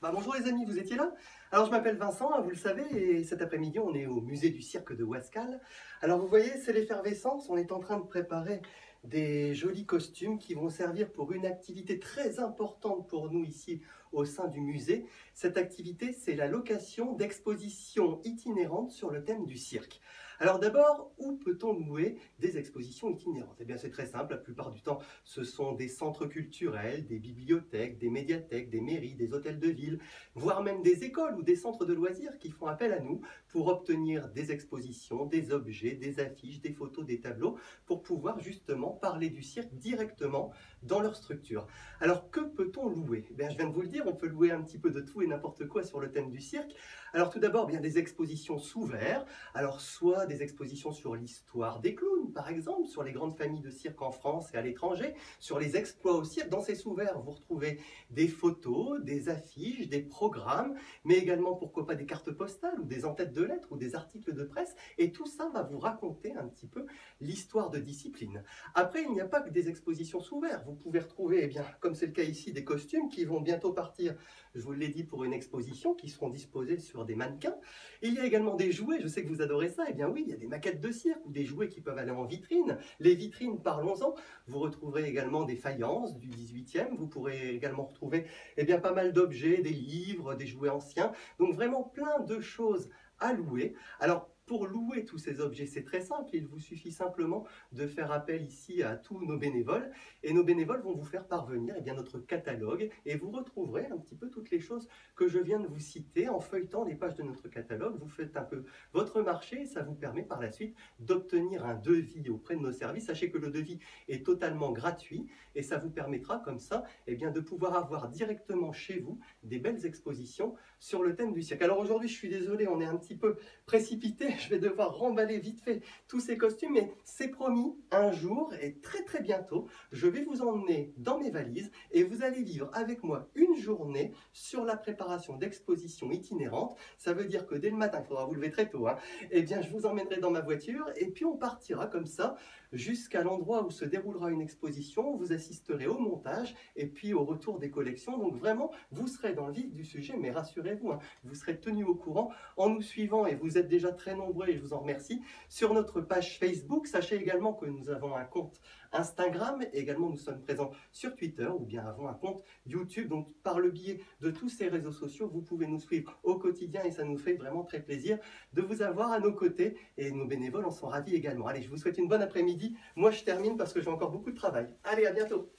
Bah, bonjour les amis, vous étiez là? Alors je m'appelle Vincent, hein, vous le savez, et cet après-midi on est au musée du cirque de Wascal. Alors vous voyez, c'est l'effervescence, on est en train de préparer des jolis costumes qui vont servir pour une activité très importante pour nous ici au sein du musée. Cette activité, c'est la location d'expositions itinérantes sur le thème du cirque. Alors d'abord, où peut-on louer des expositions itinérantes? Eh bien c'est très simple, la plupart du temps ce sont des centres culturels, des bibliothèques, des médiathèques, des mairies, des hôtels de ville, voire même des écoles ou des centres de loisirs qui font appel à nous pour obtenir des expositions, des objets, des affiches, des photos, des tableaux, pour pouvoir justement parler du cirque directement dans leur structure. Alors que peut-on louer? Eh bien, je viens de vous le dire, on peut louer un petit peu de tout et n'importe quoi sur le thème du cirque. Alors tout d'abord, bien des expositions sous verre, alors soit des expositions sur l'histoire des clowns, par exemple, sur les grandes familles de cirque en France et à l'étranger, sur les exploits au cirque. Dans ces sous-verres, vous retrouvez des photos, des affiches, des programmes, mais également, pourquoi pas, des cartes postales ou des entêtes de lettres ou des articles de presse. Et tout ça va vous raconter un petit peu l'histoire de discipline. Après, il n'y a pas que des expositions sous verre. Vous pouvez retrouver, eh bien, comme c'est le cas ici, des costumes qui vont bientôt partir, je vous l'ai dit, pour une exposition, qui seront disposés sur des mannequins. Il y a également des jouets, je sais que vous adorez ça. Eh bien oui, il y a des maquettes de cirque ou des jouets qui peuvent aller en vitrine. Les vitrines, parlons-en. Vous retrouverez également des faïences du 18e. Vous pourrez également retrouver pas mal d'objets, des livres, des jouets anciens. Donc vraiment plein de choses à louer. Alors, pour louer tous ces objets, c'est très simple. Il vous suffit simplement de faire appel ici à tous nos bénévoles. Et nos bénévoles vont vous faire parvenir notre catalogue. Et vous retrouverez un petit peu toutes les choses que je viens de vous citer. En feuilletant les pages de notre catalogue, vous faites un peu votre marché et ça vous permet par la suite d'obtenir un devis auprès de nos services. Sachez que le devis est totalement gratuit et ça vous permettra comme ça de pouvoir avoir directement chez vous des belles expositions sur le thème du cirque. Alors aujourd'hui, je suis désolé, on est un petit peu précipité. Je vais devoir remballer vite fait tous ces costumes, mais c'est promis, un jour et très bientôt, je vais vous emmener dans mes valises et vous allez vivre avec moi une journée sur la préparation d'expositions itinérantes. Ça veut dire que dès le matin, il faudra vous lever très tôt, hein, je vous emmènerai dans ma voiture et puis on partira comme ça jusqu'à l'endroit où se déroulera une exposition. Vous assisterez au montage et puis au retour des collections. Donc vraiment, vous serez dans le vif du sujet, mais rassurez-vous, hein, vous serez tenu au courant en nous suivant et vous êtes déjà très nombreux et je vous en remercie sur notre page Facebook. Sachez également que nous avons un compte Instagram, également nous sommes présents sur Twitter ou bien avons un compte YouTube. Donc par le biais de tous ces réseaux sociaux, vous pouvez nous suivre au quotidien et ça nous fait vraiment très plaisir de vous avoir à nos côtés et nos bénévoles en sont ravis également. Allez, je vous souhaite une bonne après-midi. Moi je termine parce que j'ai encore beaucoup de travail. Allez, à bientôt.